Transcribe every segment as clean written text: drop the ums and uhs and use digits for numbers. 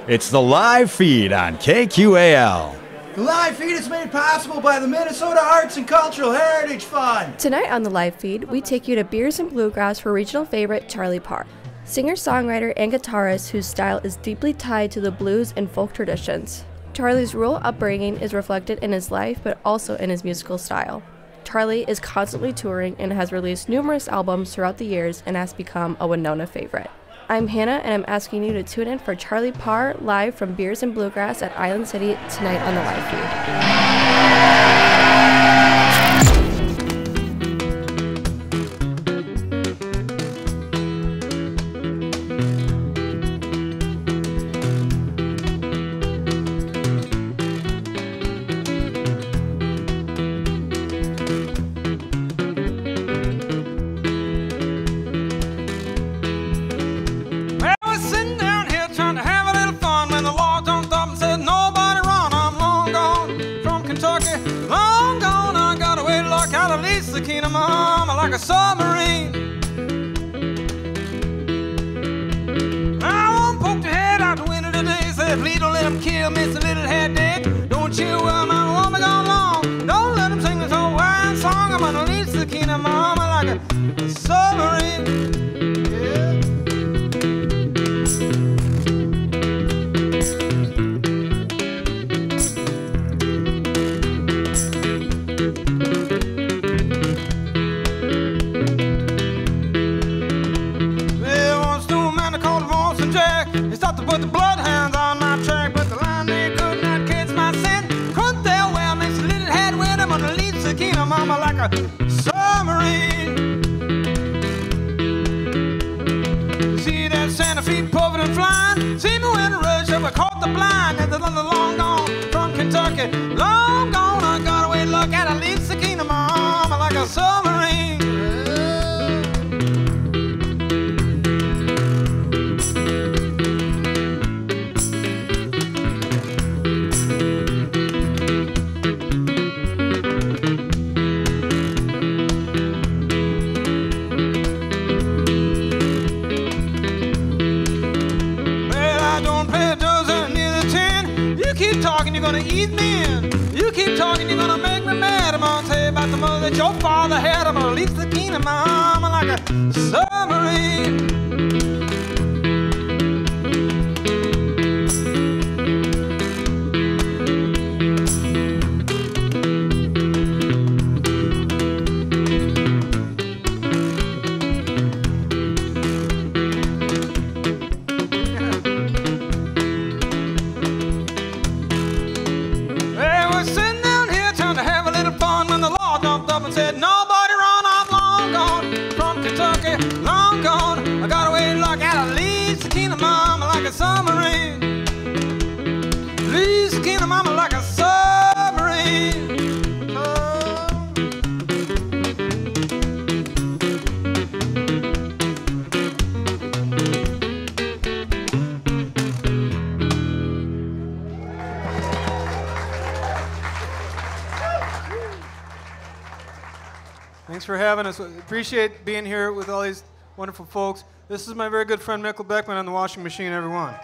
It's the live feed on KQAL. The live feed is made possible by the Minnesota Arts and Cultural Heritage Fund. Tonight on the live feed, we take you to Beers and Bluegrass for regional favorite Charlie Parr, singer-songwriter and guitarist whose style is deeply tied to the blues and folk traditions. Charlie's rural upbringing is reflected in his life, but also in his musical style. Charlie is constantly touring and has released numerous albums throughout the years and has become a Winona favorite. I'm Hannah, and I'm asking you to tune in for Charlie Parr live from Beers and Bluegrass at Island City tonight on the live feed. Like a submarine, I won't poke your head out the window today. Say, please don't let them kill Mr. Little Head Dick. Don't you, my woman gone long. Don't let them sing this old wine song. I'm gonna leave the kingdom, mama, like a submarine. Put the bloodhounds on my track, but the line they could not catch my scent. Couldn't tell where Miss Little Head went. I'm gonna leave Sakina mama like a submarine. See that Santa Fe puffing and flying. See me when I rush up, I caught the blind. That's another long gone from Kentucky. Long gone, I got away luck at a leave Sakina mama like a submarine. You're gonna ease me in. You keep talking, you're gonna make me mad. I'm gonna tell you about the mother that your father had. I'm gonna leave the kingdom, mama, like a submarine. Said nobody run, I'm long gone from Kentucky, long gone. I got away luck at least Sakina mama like a submarine. Least Sakina mama like a submarine. Thanks for having us. Appreciate being here with all these wonderful folks. This is my very good friend Mikkel Beckman on the washing machine, everyone.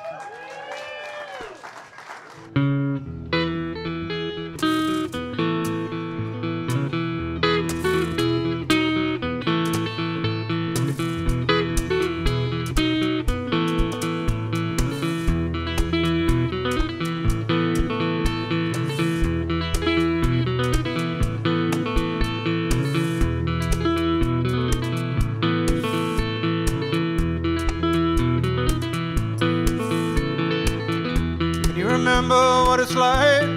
Remember what it's like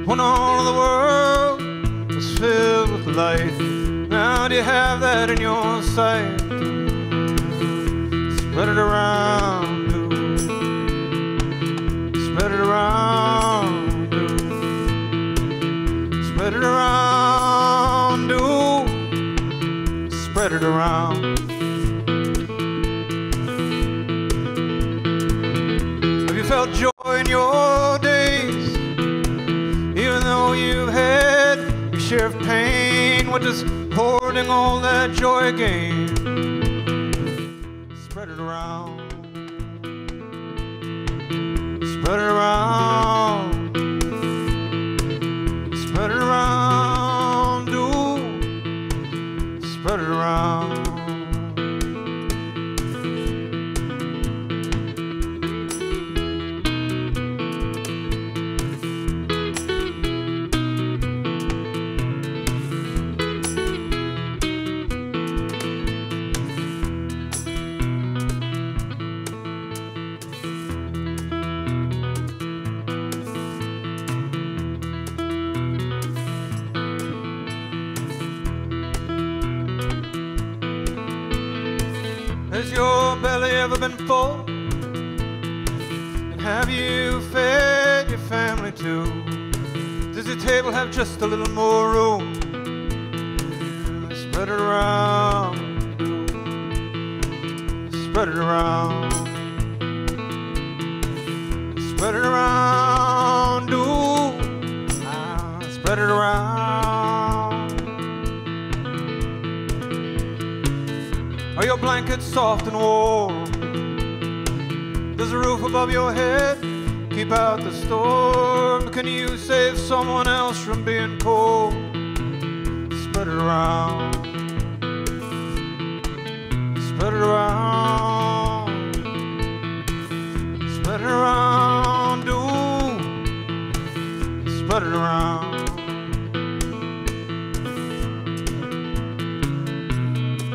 when all of the world was filled with light. Now do you have that in your sight? Spread it around, do. Spread it around, do. Spread it around, do. Spread it around. Felt joy in your days, even though you've had your share of pain. What does hoarding all that joy gain? Spread it around. ever been full? And have you fed your family too? Does your table have just a little more room? Spread it around, spread it around, spread it around, do spread it around. Are your blankets soft and warm? Does the roof above your head keep out the storm? Can you save someone else from being cold? Spread it around, spread it around, spread it around, do spread it around.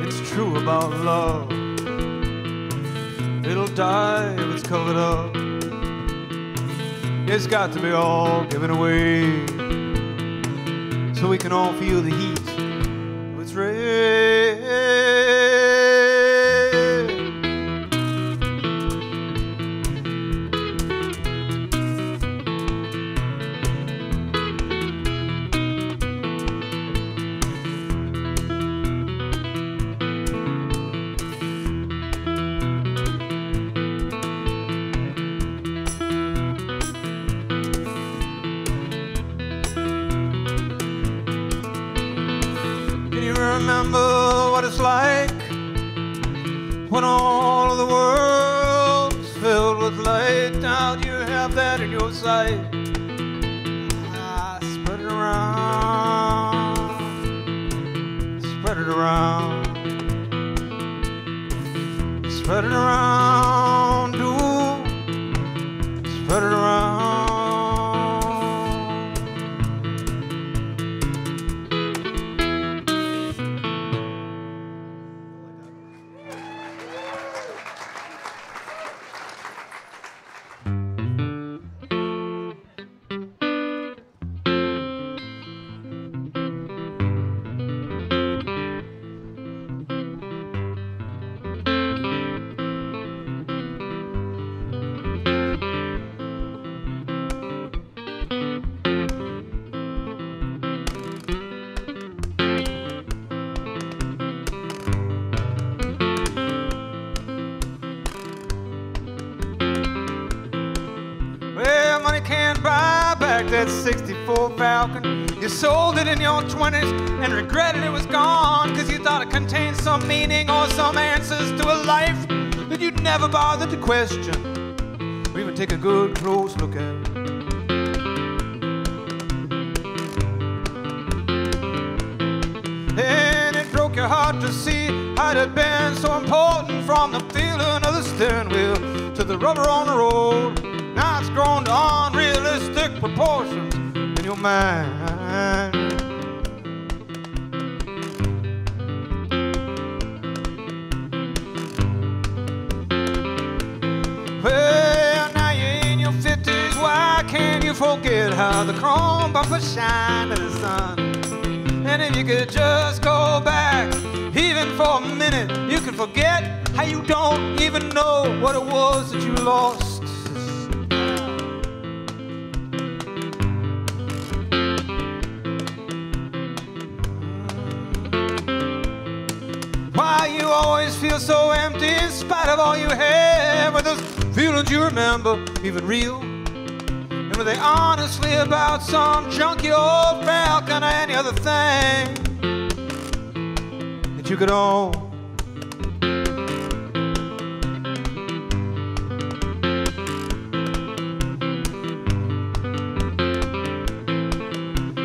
It's true about love, it'll die if it's covered up. It's got to be all given away, so we can all feel the heat of its rays. Remember what it's like when all of the world's filled with light. Now you have that in your sight. Spread it around, spread it around, spread it around, do spread it around. That 64 Falcon, you sold it in your 20s and regretted it was gone, cause you thought it contained some meaning or some answers to a life that you'd never bothered to question or even take a good close look at. And it broke your heart to see how it had been so important, from the feeling of the steering wheel to the rubber on the road. Now it's grown to unrealistic proportions in your mind. Well, now you're in your 50s, why can't you forget how the chrome bumpers shine to the sun? And if you could just go back, even for a minute, you could forget how you don't even know what it was that you lost. Why you always feel so empty in spite of all you have? Are those feelings you remember even real? And were they honestly about some junky old Falcon or any other thing that you could own?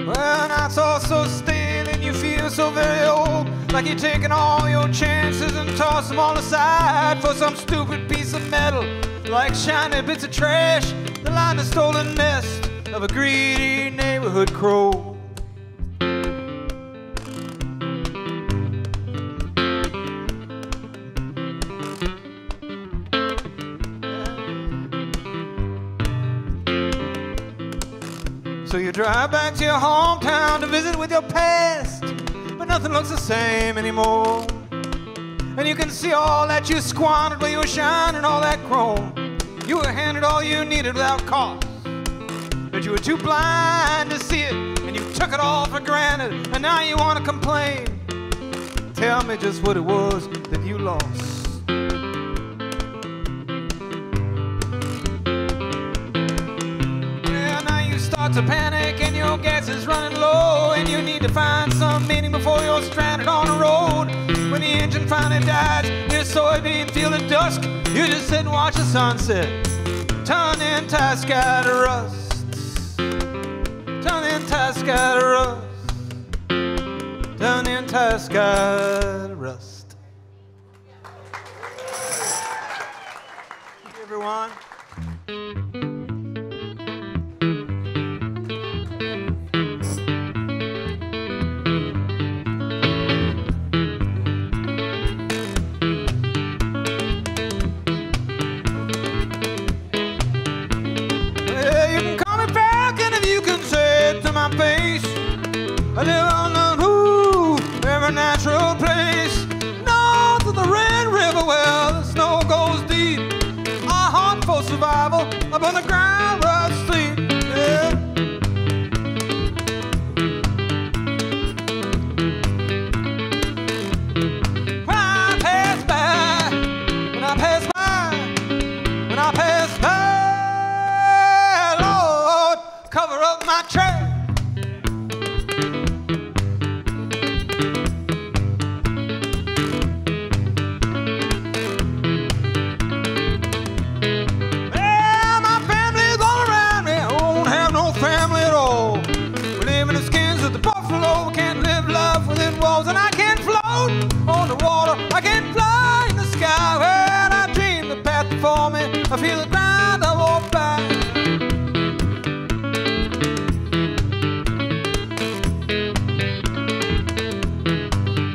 Well, now it's all so stale and you feel so very old, like you're taking all your chances and toss them all aside for some stupid piece of metal, like shiny bits of trash that line the stolen nest of a greedy neighborhood crow. So you drive back to your hometown to visit with your past, but nothing looks the same anymore. And you can see all that you squandered when you were shining all that chrome. You were handed all you needed without cost, but you were too blind to see it, and you took it all for granted, and now you want to complain. Tell me just what it was that you lost. Yeah, now you start to panic and your gas is running low, and you need to find some meaning before you're stranded on the road. When the engine finally dies, your soybean field at dusk, you just sit and watch the sunset turn the entire sky to rust. Turn the entire sky to rust. Turn the entire sky to rust. Thank you, everyone. I live on the every natural place north of the Red River where the snow goes deep. I hunt for survival up on the ground where I sleep. Yeah. When I pass by, when I pass by, when I pass by, Lord, cover up my track. And I can't float on the water, I can't fly in the sky. When I dream the path before me, I feel the ground I walk by.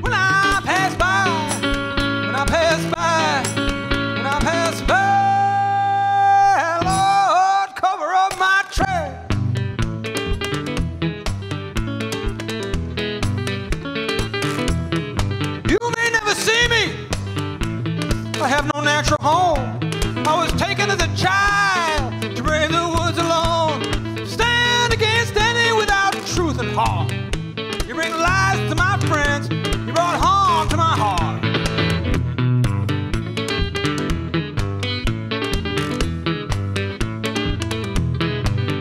When I pass by, when I pass by, when I pass by, Lord, cover up my track. See me, I have no natural home. I was taken as a child to brave the woods alone. Stand against any without truth and heart. You bring lies to my friends, you brought harm to my heart.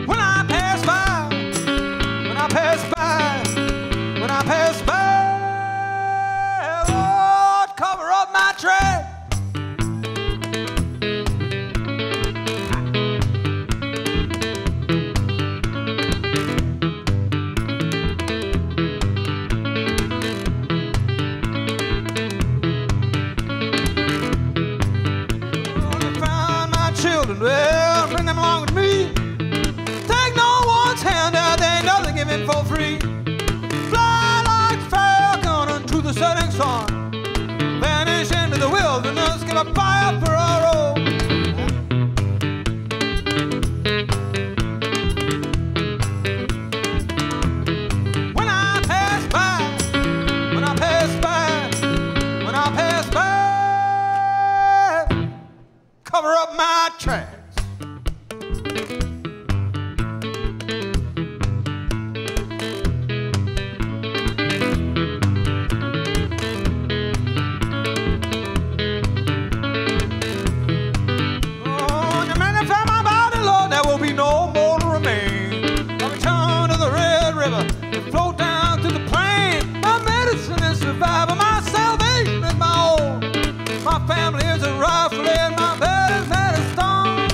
When I pass by, when I pass by, when I pass by, cover up my track. Find my children, well, bring them along with me. Take no one's hand out, they ain't nothing given for free. Fly like falcon unto the setting sun. Vanish into the wilderness, give a fire for our own. When I pass by, when I pass by, when I pass by, cover up my tracks. No more to remain. I return to the Red River and float down to the plain. My medicine is survival, my salvation is my own. My family is a rifle and my bed is made of stone.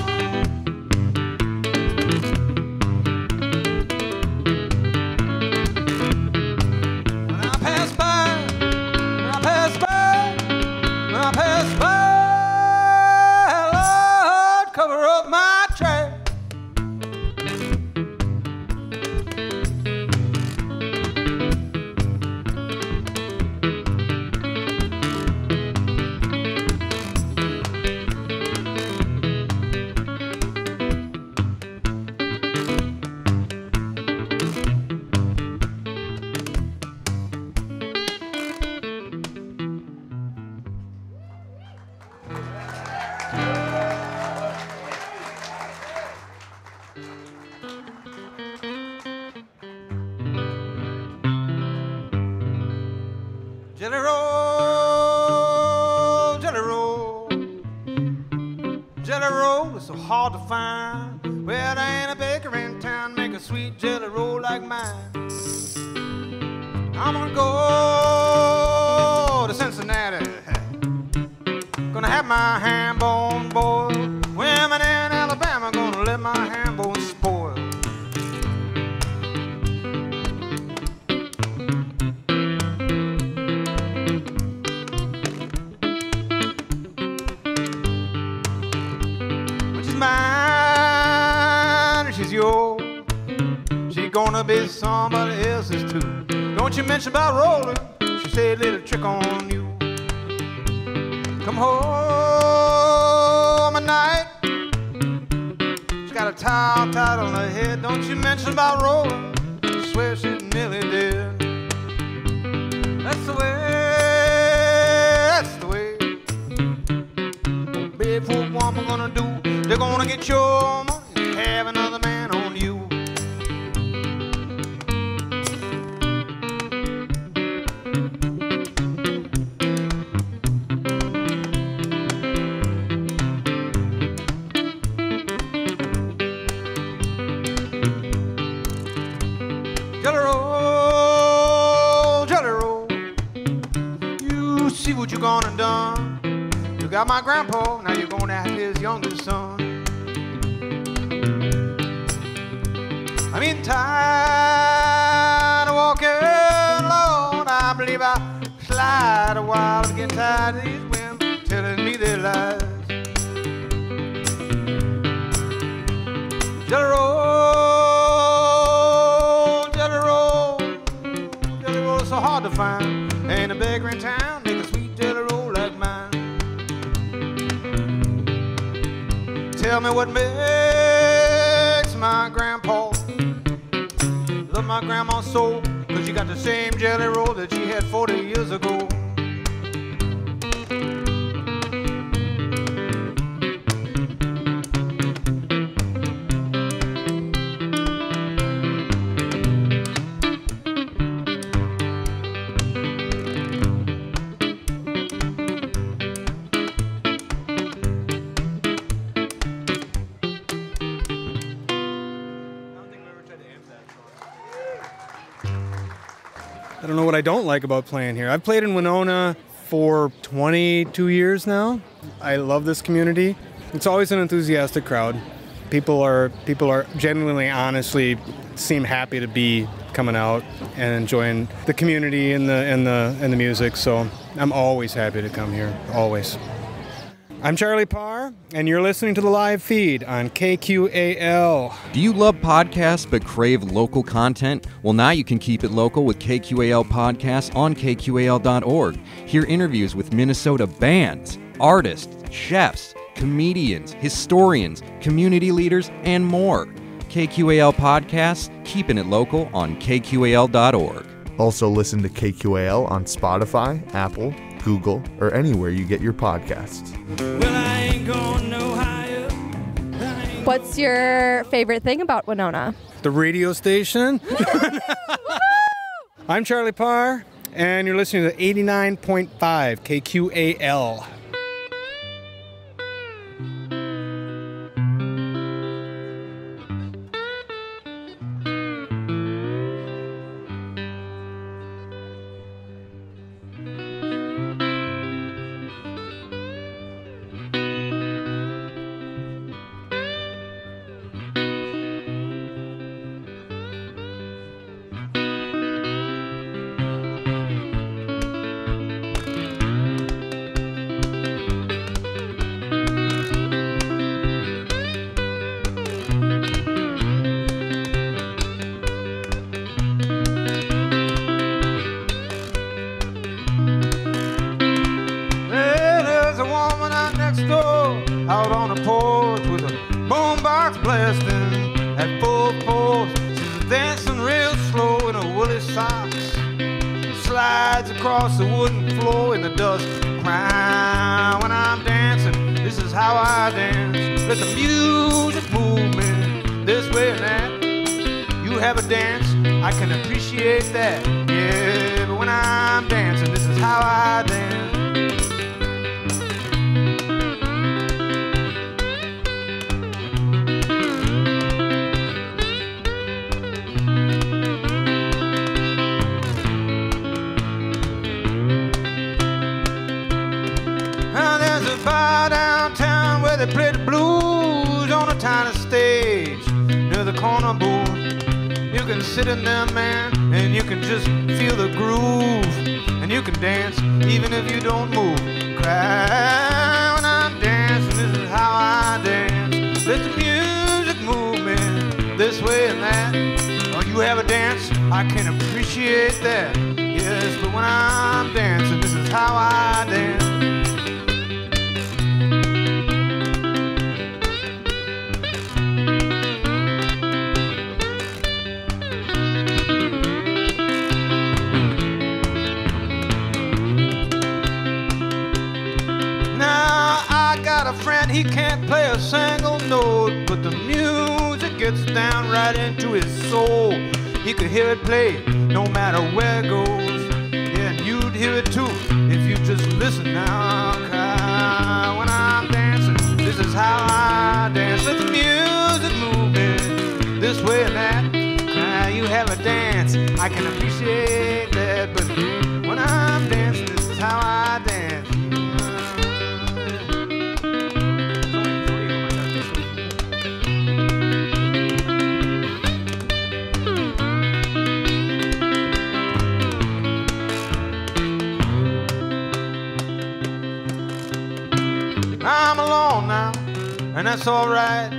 Jelly roll, jelly roll. Jelly roll is so hard to find. Well, there ain't a baker in town make a sweet jelly roll like mine. I'm gonna go to Cincinnati. Gonna have my ham bone boiled. Women in Alabama gonna let my ham bone spoil. When she's mine and she's yours, she's gonna be somebody else's too. Don't you mention about rolling, she said a little trick on you. Come home at night, she's got a towel tied on her head. Don't you mention about rolling, she swears she nearly did. That's the way, that's the way. Oh, baby, for a woman gonna do, they're gonna get your money and have another man on you. What you gonna done? You got my grandpa, now you're gonna have his youngest son. I'm getting tired of walking alone. I believe I slide a while. I'm getting tired of these women telling me their lies. Jelly roll, jelly roll, jelly roll is so hard to find. Ain't a baker in town make a sweet jelly roll like mine. Tell me what makes my grandpa love my grandma so, 'cause you got the same jelly roll that she had 40 years ago. I don't know what I don't like about playing here. I've played in Winona for 22 years now. I love this community. It's always an enthusiastic crowd. People are genuinely, honestly seem happy to be coming out and enjoying the community and the music. So I'm always happy to come here, always. I'm Charlie Parr, and you're listening to the live feed on KQAL. Do you love podcasts but crave local content? Well, now you can keep it local with KQAL Podcasts on KQAL.org. Hear interviews with Minnesota bands, artists, chefs, comedians, historians, community leaders, and more. KQAL Podcasts, keeping it local on KQAL.org. Also listen to KQAL on Spotify, Apple, Google, or anywhere you get your podcasts. Well, I ain't going no higher. What's your favorite thing about Winona? The radio station. I'm Charlie Parr, and you're listening to 89.5 KQAL. Out on the porch with a boombox blasting at full force. She's dancing real slow in her woolly socks. Slides across the wooden floor in the dust. Cry when I'm dancing. This is how I dance. Let the music move me this way and that. You have a dance, I can appreciate that. Yeah, but when I'm dancing, this is how I dance. Now there's a bar downtown where they play the blues on a tiny stage near the corner booth. You can sit in there, man, and you can just feel the groove, and you can dance even if you don't move. Cry when I'm dancing, this is how I dance. Let the music move me this way and that. When you have a dance, I can appreciate that. Yes, but when I'm dancing, this is how I dance. A friend, he can't play a single note, but the music gets down right into his soul. He could hear it play no matter where it goes. Yeah, and you'd hear it too if you just listen now. Cry when I'm dancing, this is how I dance. Let the music move me this way and that. Cry, you have a dance, I can appreciate that, but when I'm dancing, this is how I dance. I'm alone now, and that's alright.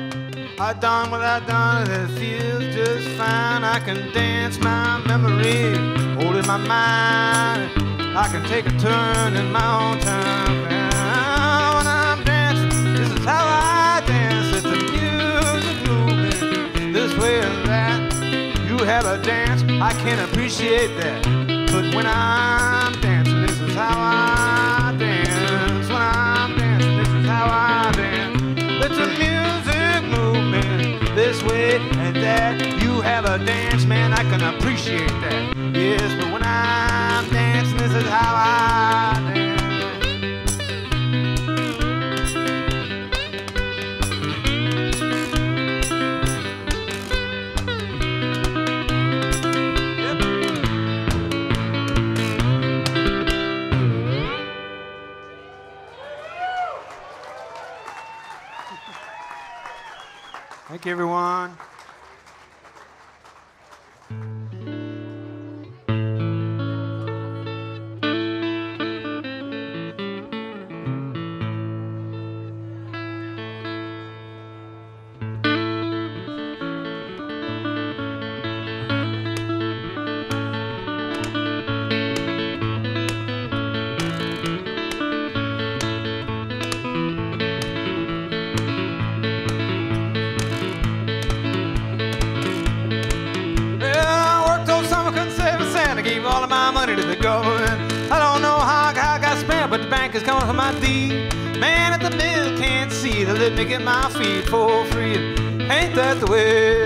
I done what I done, and it feels just fine. I can dance my memory, hold in my mind. I can take a turn in my own time. When I'm dancing, this is how I dance. Let the music move me this way and that. You have a dance, I can appreciate that. But when I'm dancing, this is how I dance. When I'm dancing, this is how I dance. Let the music move me this way and that. You have a dance, man, I can appreciate that. Yes, but when I'm dancing, this is how I dance. Thank you, everyone. All of my money to the government. I don't know how I got spent, but the bank is coming for my deed. Man at the mill can't see to let me get my feet for free. Ain't that the way?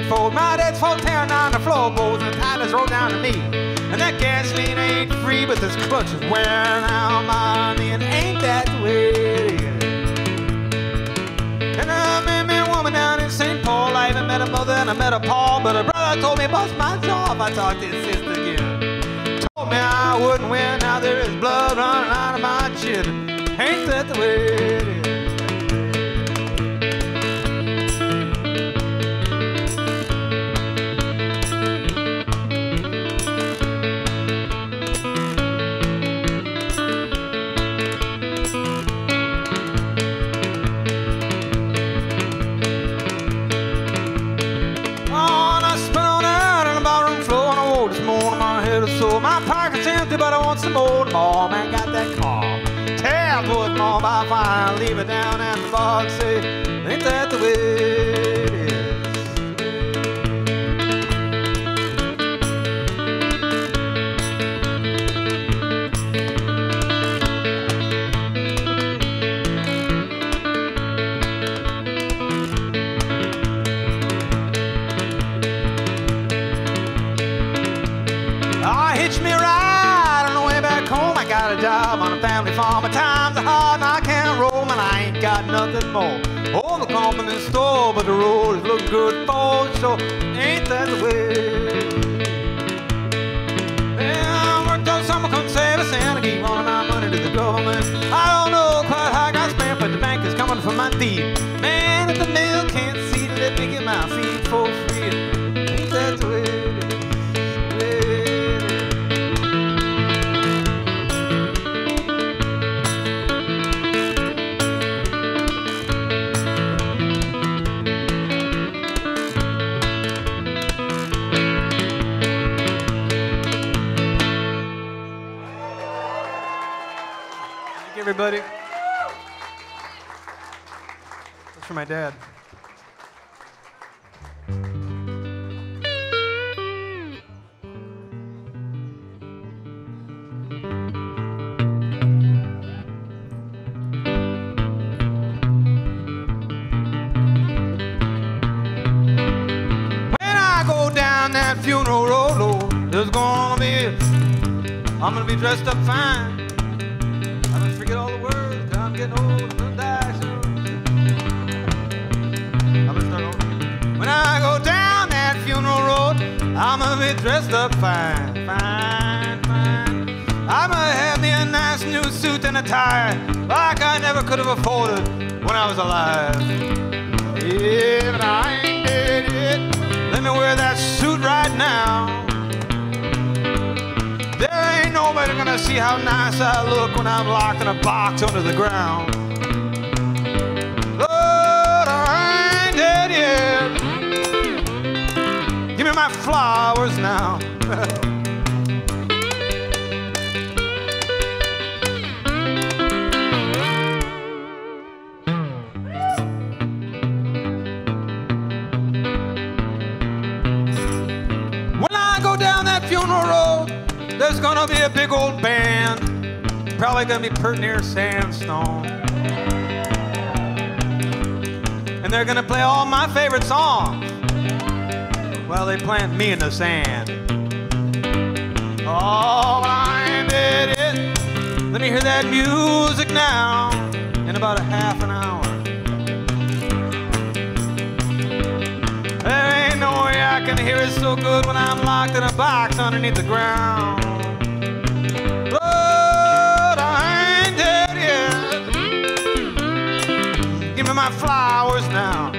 For my dad's fault tearing down the floorboards and the tires roll down to me. And that gasoline ain't free, but this clutch is wearing out my knee. And ain't that the way it is? And I met me a woman down in St. Paul. I even met a mother and I met a pa. But her brother told me to bust my jaw if I talked to his sister again. Told me I wouldn't win. Now there is blood running out of my chin. Ain't that the way it is? So my pocket's empty, but I want some more. Oh, man, got that car. Tell wood more by fire. Leave it down at the bar and say, ain't that the way it is? I got a job on a family farm, but times are hard and I can't roll, and I ain't got nothing more. Oh, the company store, but the road is looking good for so ain't that the way? Yeah, I worked all summer, couldn't save a cent. I gave all of my money to the government. I don't know quite how I got spent, but the bank is coming for my thief. Man, if the mail can't see, let me get my feet for free. Ain't that the way? Everybody. That's for my dad. When I go down that funeral road, Lord, there's gonna be, I'm gonna be dressed up fine. Forget all the words, I'm getting old, I'm gonna die soon. I'm gonna start over. When I go down that funeral road, I'm gonna be dressed up fine, fine, fine. I'm gonna have me a nice new suit and a tie, like I never could have afforded when I was alive. Yeah, but I ain't dead yet. Let me wear that suit right now. There ain't nobody gonna see how nice I look when I'm locked in a box under the ground. Lord, I ain't dead yet. Give me my flowers now. When I go down that funeral road, there's gonna be a big old band, probably gonna be pert near Sandstone. And they're gonna play all my favorite songs while they plant me in the sand. Oh, I ain't dead yet. Let me hear that music now in about a half an hour. There ain't no way I can hear it so good when I'm locked in a box underneath the ground. Give me my flowers now.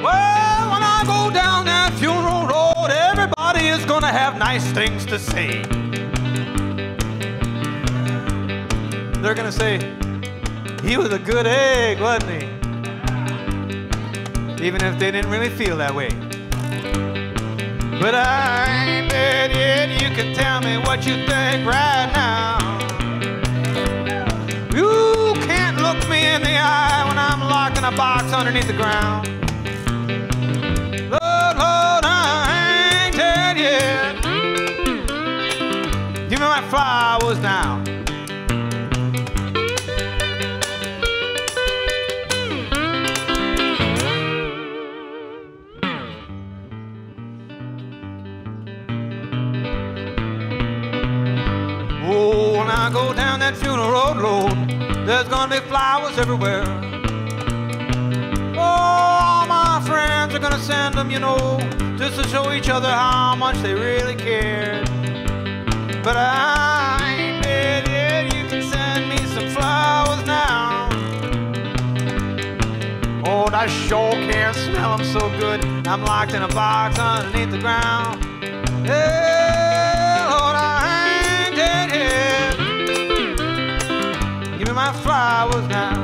Well, when I go down that funeral road, everybody is gonna have nice things to say. They're gonna say, he was a good egg, wasn't he? Even if they didn't really feel that way. But I ain't dead yet, you can tell me what you think right now. You can't look me in the eye when I'm locked in a box underneath the ground. Lord, Lord, I ain't dead yet. Give me my flowers now. When I go down that funeral road, Lord, there's gonna be flowers everywhere. Oh, all my friends are gonna send them, you know, just to show each other how much they really care. But I ain't dead yet, you can send me some flowers now. Oh, I sure can't smell them so good, I'm locked in a box underneath the ground. Yeah, Lord, I ain't dead yet. Give me my flowers now.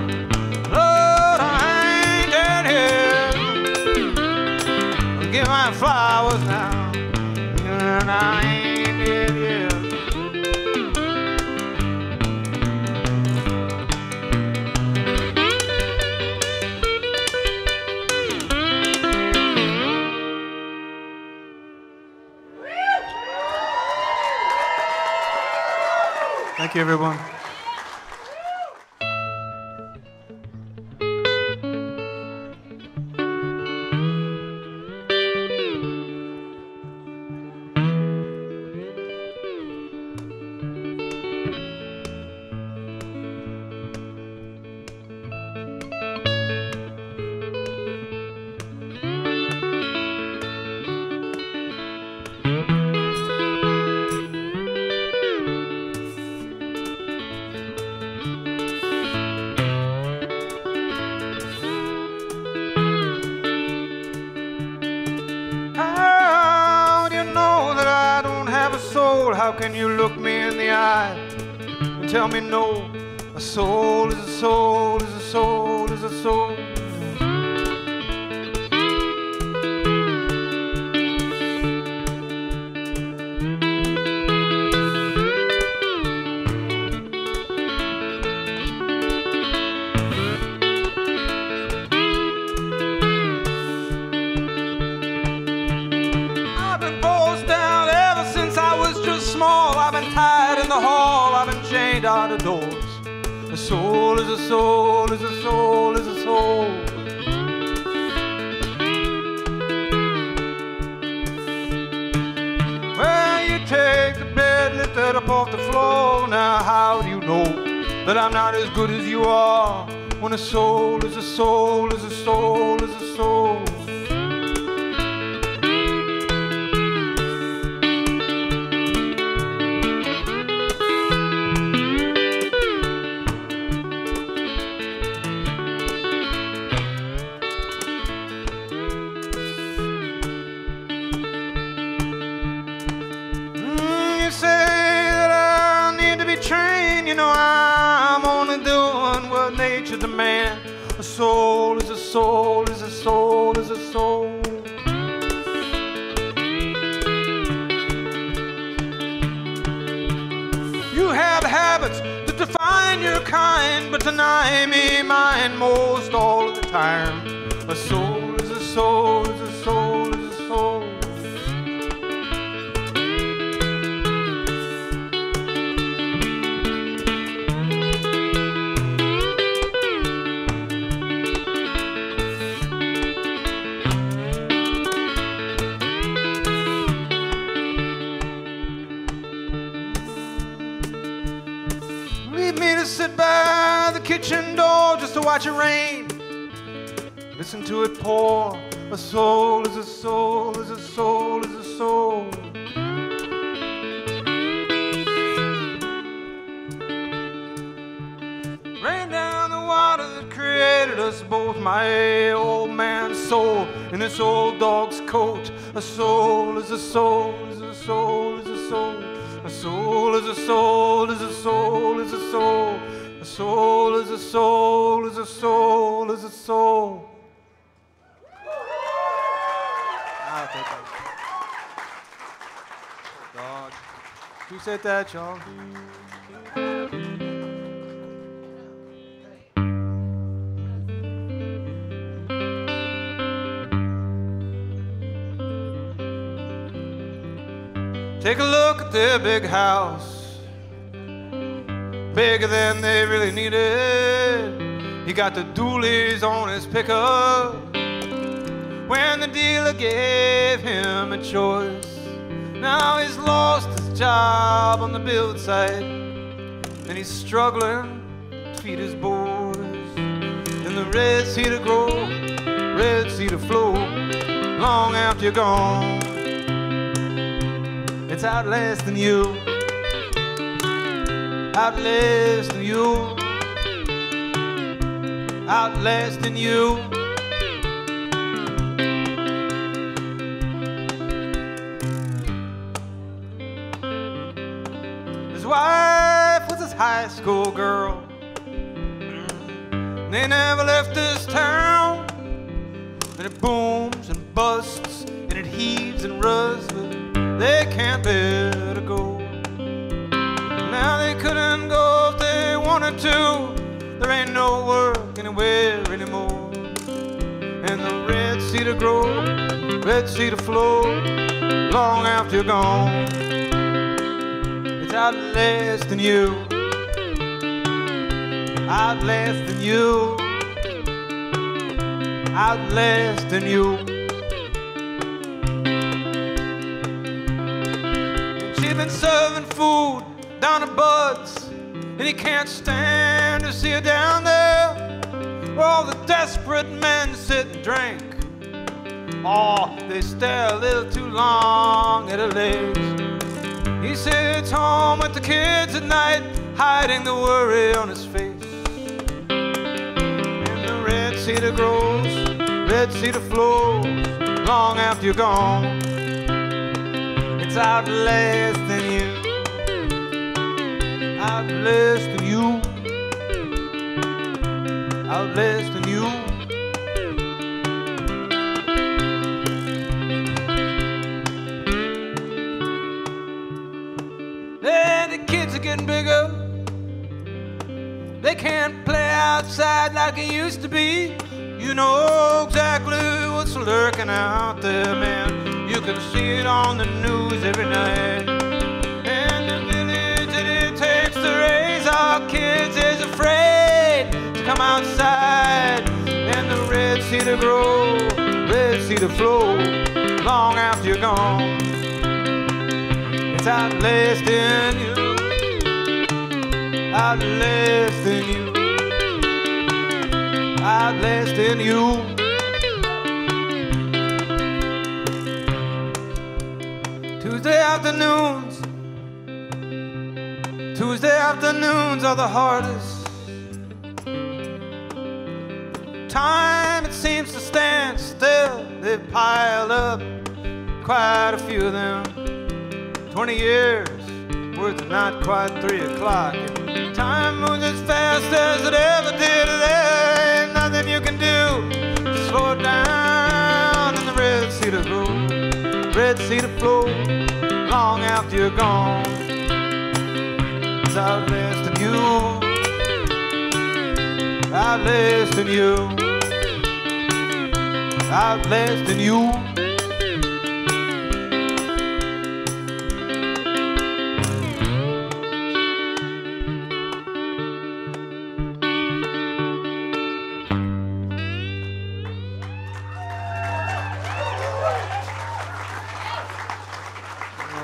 Lord, I ain't dead yet. Give me my flowers now. And I ain't dead yet. Thank you, everyone. how can you look me in the eye and tell me no? A soul is a soul, is a soul, is a soul. I've been forced down ever since I was just small. I've been tied in the hall, I've been chained out of doors. A soul is a soul, is a soul, is a soul. Well, you take the bed, lift it up off the floor. Now how do you know that I'm not as good as you are? When a soul is a soul, is a soul, is a soul. You say that I need to be trained. You know I'm only doing what nature demands. A soul is a soul, is a soul, is a soul. You have habits that define your kind, but deny me mine most all of the time. A soul is a soul, is a soul, is a soul. Leave me to sit by the kitchen door just to watch it rain. Listen to it pour. A soul is a soul, is a soul, is a soul. Rain down the water that created us both. My old man's soul in this old dog's coat. A soul is a soul, is a soul, is a soul. A soul is a soul, is a soul, is a soul. A soul is a soul, is a soul, is a soul. I'll take that. Dog. Who said that, y'all? Take a look at their big house, bigger than they really needed. He got the dualies on his pickup when the dealer gave him a choice. Now he's lost his job on the build site, and he's struggling to feed his boys. And the red cedar grow, red cedar flow, long after you're gone. It's outlasting you, outlasting you, outlasting you. His wife was his high school girl. They never left this town. And it booms and busts and it heaves and rusts, but they can't bear to go. Now they couldn't go if they wanted to. There ain't no work anywhere anymore. And the red cedar grow, red cedar flow, long after you're gone. It's outlasting you, outlasting you, outlasting you. She's been serving food down at Bud's, and he can't stand to see her down there where all the desperate men sit and drink. Oh, they stare a little too long at her legs. He sits home with the kids at night, hiding the worry on his face. And the red cedar grows, red cedar flows, long after you're gone. It's outlasting you, out less than you, out less than you. Then the kids are getting bigger. They can't play outside like it used to be. You know exactly what's lurking out there, man. You can see it on the news every night. And the village that it takes to raise our kids is afraid to come outside. And the red sea to grow, red sea to flow, long after you're gone. It's out less than you, out less than you, out less than you. Tuesday afternoons are the hardest. Time it seems to stand still. They've piled up quite a few of them. 20 years worth of not quite 3 o'clock. And time moves as fast as it ever did. There ain't nothing you can do to slow it down. And the red sea to grow, red sea to flow, long after you're gone. It's out less than you, out less than you, out less than you.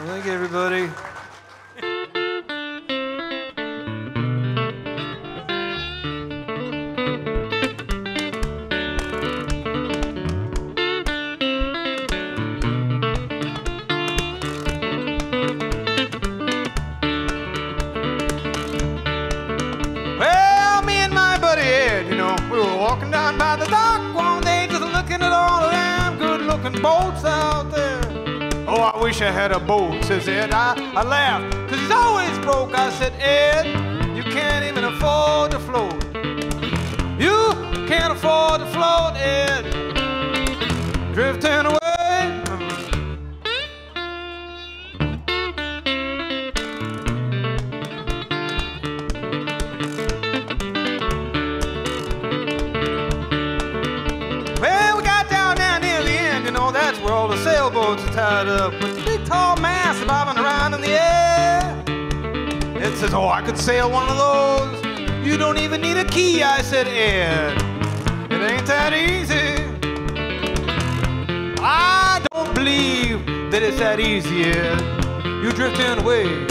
Thank you, everybody. Well, me and my buddy Ed, you know, we were walking down by the dock one day, just looking at all of them good-looking boats out there. Oh, I wish I had a boat, says Ed. I laughed, because he's always broke. I said, Ed, you can't even afford to float. You can't afford to float, Ed. Drifting away. Well, we got down near the end, you know, that's where all the sailboats are tied up with the big tall masts bobbing around in the air. It says, oh, I could sail one of those. You don't even need a key, I said, Ed. It ain't that easy. I don't believe that it's that easy, Ed. You're drifting away.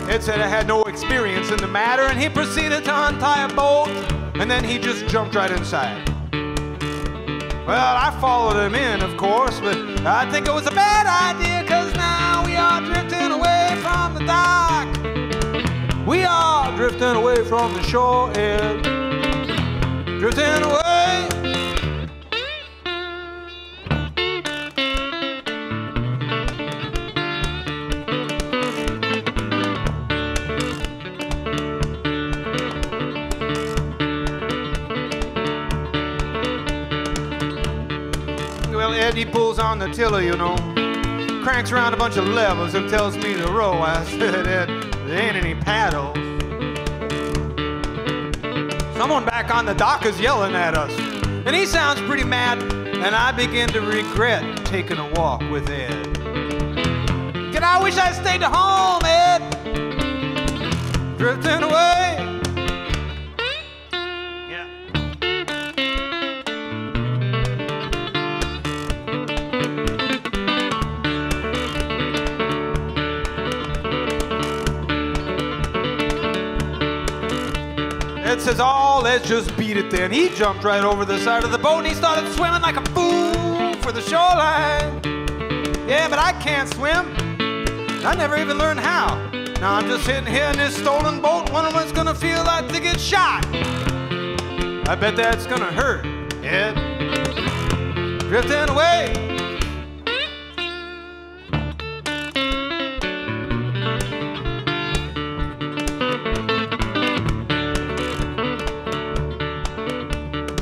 Ed said I had no experience in the matter, and he proceeded to untie a bolt, and then he just jumped right inside. Well, I followed him in, of course, but I think it was a bad idea, because now we are drifting away from the dock. We are drifting away from the shore, Ed. Drifting away. Ed, he pulls on the tiller, you know, cranks around a bunch of levers and tells me to row. I said, Ed, there ain't any paddles. Someone back on the dock is yelling at us, and he sounds pretty mad, and I begin to regret taking a walk with Ed. Can I wish I stayed at home, Ed? Drifting away. Ed says, oh, let's just beat it then. He jumped right over the side of the boat and he started swimming like a fool for the shoreline. Yeah, but I can't swim. I never even learned how. Now I'm just sitting here in this stolen boat wondering what it's gonna feel like to get shot. I bet that's gonna hurt, Ed. Drifting away.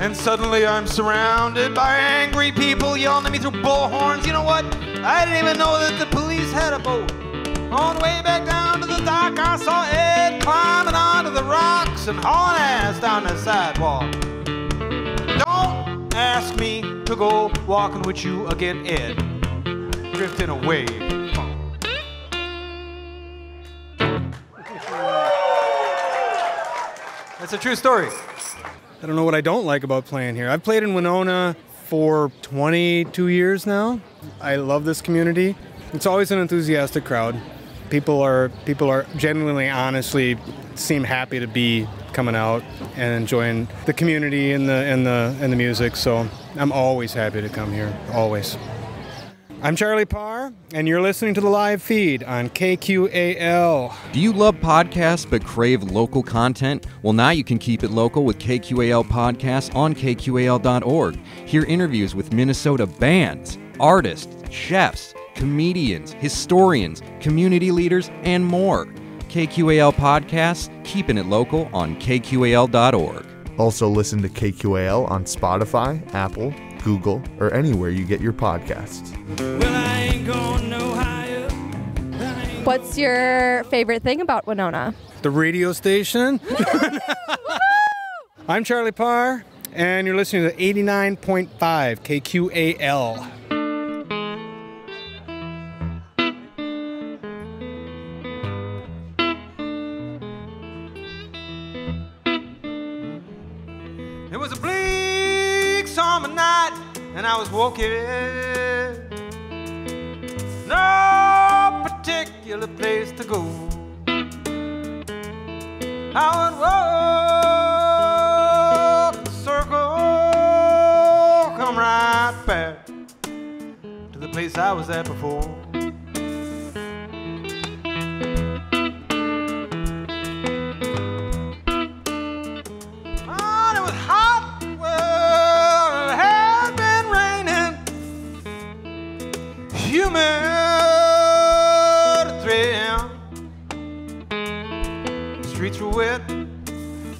And suddenly I'm surrounded by angry people yelling at me through bullhorns. You know what? I didn't even know that the police had a boat. On the way back down to the dock, I saw Ed climbing onto the rocks and hauling ass down the sidewalk. Don't ask me to go walking with you again, Ed. Drifting away. That's a true story. I don't know what I don't like about playing here. I've played in Winona for 22 years now. I love this community. It's always an enthusiastic crowd. People are genuinely, honestly, seem happy to be coming out and enjoying the community and the music. So I'm always happy to come here, always. I'm Charlie Parr, and you're listening to the live feed on KQAL. Do you love podcasts but crave local content? Well, now you can keep it local with KQAL Podcasts on KQAL.org. Hear interviews with Minnesota bands, artists, chefs, comedians, historians, community leaders, and more. KQAL Podcasts, keeping it local on KQAL.org. Also listen to KQAL on Spotify, Apple, Google, or anywhere you get your podcasts. Well, I ain't going no higher. What's your favorite thing about Winona? The radio station. I'm Charlie Parr, and you're listening to 89.5 KQAL. It was a bleak summer night, and I was walking. No particular place to go. I would walk in a circle, come right back to the place I was at before.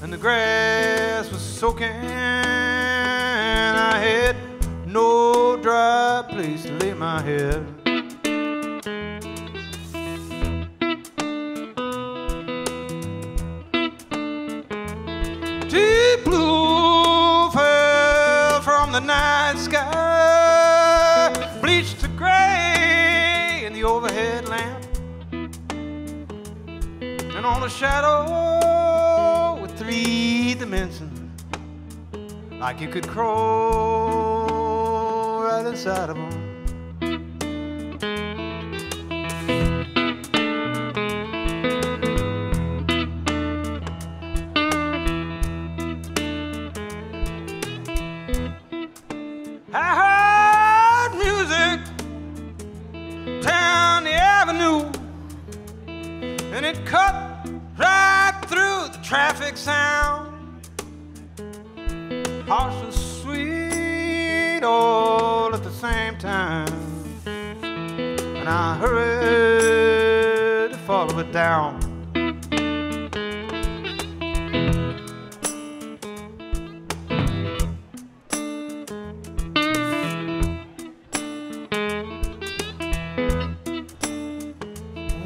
And the grass was soaking. I had no dry place to lay my head. Deep blue fell from the night sky, bleached to gray in the overhead lamp, and on the shadow dimensions, like you could crawl right inside of them. I heard music down the avenue, and it cut right through the traffic sound. Harsh and sweet all at the same time, and I hurried to follow it down.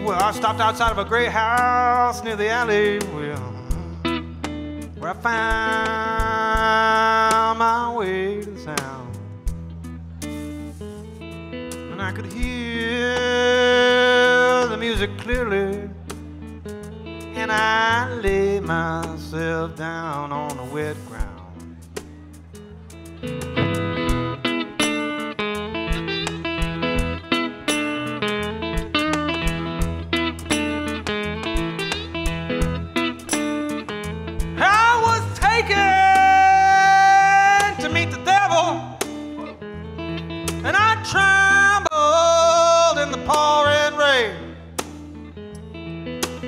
Well, I stopped outside of a gray house near the alley where I found my way to the sound, and I could hear the music clearly, and I lay myself down on the wet ground.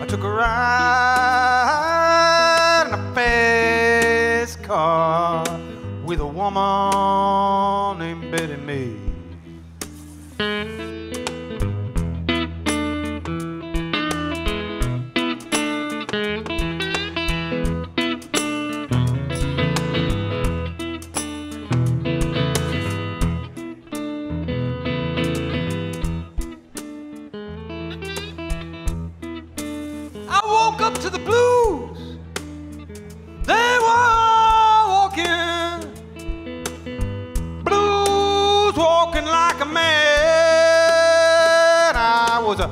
Took a ride in a fast car. grave. I woke up to the blues. They were walking, blues walking like a man. I was a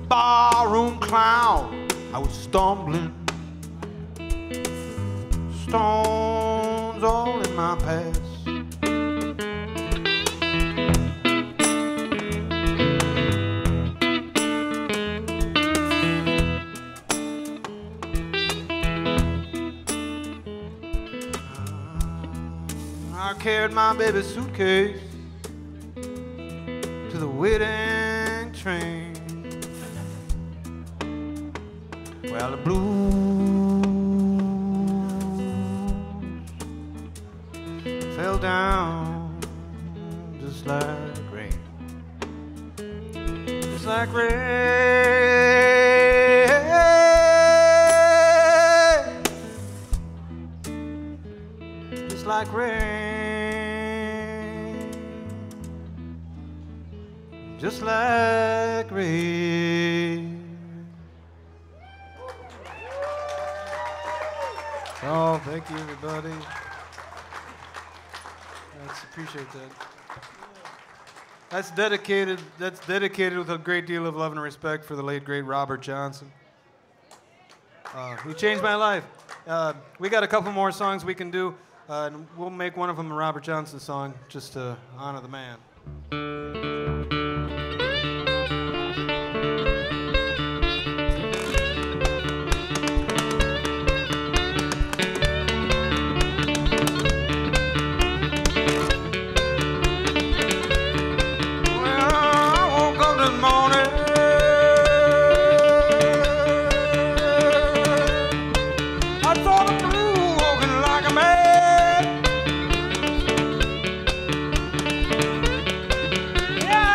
barroom clown. I was stumbling, stones all in my past. I carried my baby's suitcase to the wedding train. Well, the blues fell down just like rain, just like rain, just like rain. Just like rain. Oh, thank you, everybody. Appreciate that. That's dedicated with a great deal of love and respect for the late, great Robert Johnson. He changed my life. We got a couple more songs we can do, and we'll make one of them a Robert Johnson song just to honor the man. Yeah!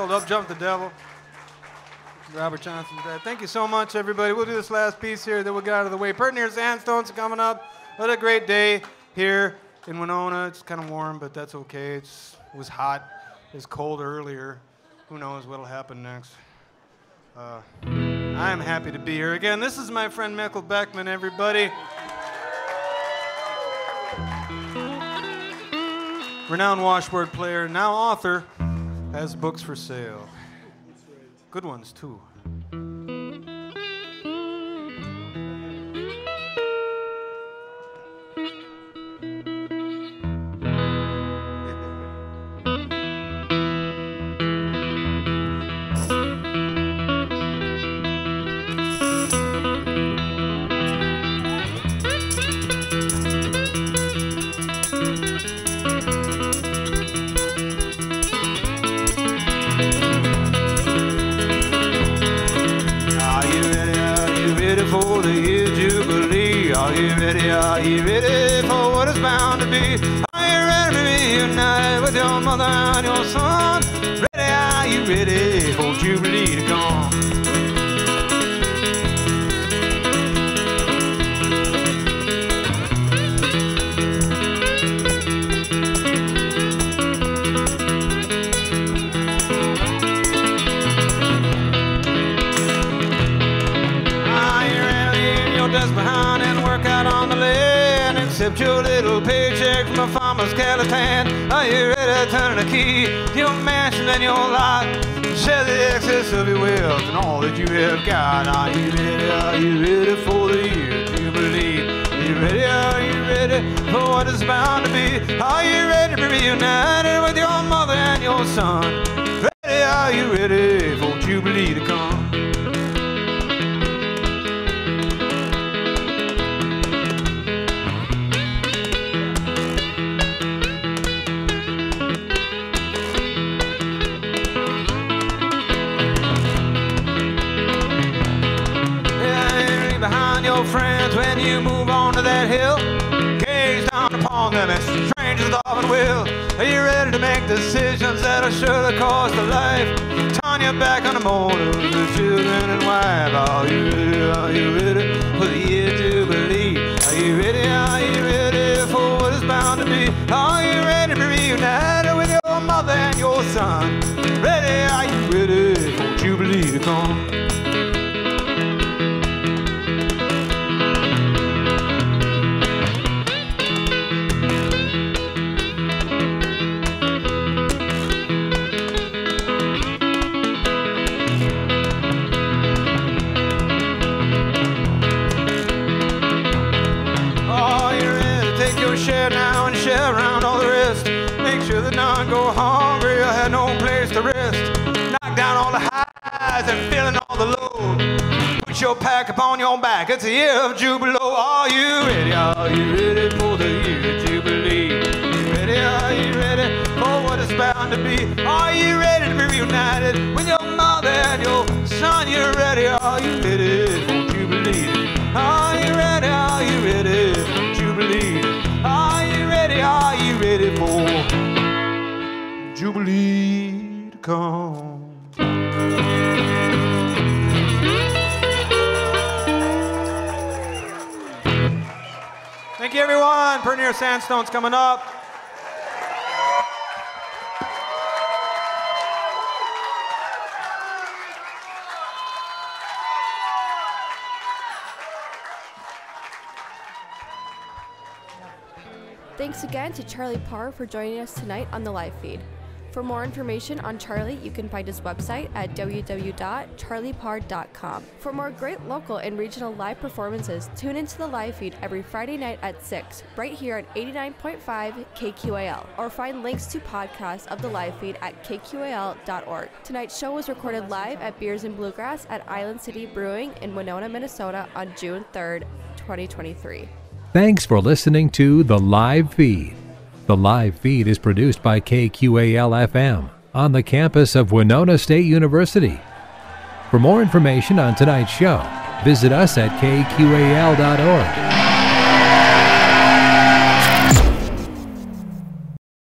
called Up Jump the Devil. Robert Johnson's dad. Thank you so much, everybody. We'll do this last piece here, then we'll get out of the way. Pertinier Sandstones are coming up. What a great day here in Winona. It's kind of warm, but that's okay. It was hot. It was cold earlier. Who knows what'll happen next. I'm happy to be here again. This is my friend Mikkel Beckman, everybody. Renowned washboard player, now author, has books for sale. Good ones, too. Are you ready for what is bound to be? Are you ready to be united with your mother and your son? Ready, are you ready for Jubilee to come? Are you ready to leave your desk behind and work out on the land? Accept your little paycheck from a farmer's calapan. Are you ready to turn the key to your mansion and your lot? Share the excess of your wealth and all that you have got. Are you ready for the year Jubilee? Are you ready for what is bound to be? Are you ready to be reunited with your mother and your son? Ready, are you ready for Jubilee to come? Friends, when you move on to that hill, gaze down upon them as strangers often will. Are you ready to make decisions that'll surely cost a life? Turn your back on the mourners, the children and wife. Are you ready for the year Jubilee? Are you ready for what is bound to be? Are you ready to be reunited with your mother and your son? Ready, are you ready for Jubilee to come? Share now and share around all the rest. Make sure that none go hungry or have no place to rest. Knock down all the highs and fill in all the lows. Put your pack upon your back. It's a year of Jubilee. Are you ready? Are you ready for the year of Jubilee? Are you ready for what is bound to be? Are you ready to be reunited with your mother and your son? You're ready? Are you ready for Jubilee? Are you ready? Are you ready for Jubilee? Are you ready for Jubilee to come? Thank you, everyone. Pertinier Sandstone's coming up. Thanks again to Charlie Parr for joining us tonight on the live feed. For more information on Charlie, you can find his website at www.charlieparr.com. For more great local and regional live performances, tune into the live feed every Friday night at 6, right here at 89.5 KQAL, or find links to podcasts of the live feed at kqal.org. Tonight's show was recorded live at Beers and Bluegrass at Island City Brewing in Winona, Minnesota on June 3rd, 2023. Thanks for listening to The Live Feed. The Live Feed is produced by KQAL FM on the campus of Winona State University. For more information on tonight's show, visit us at kqal.org.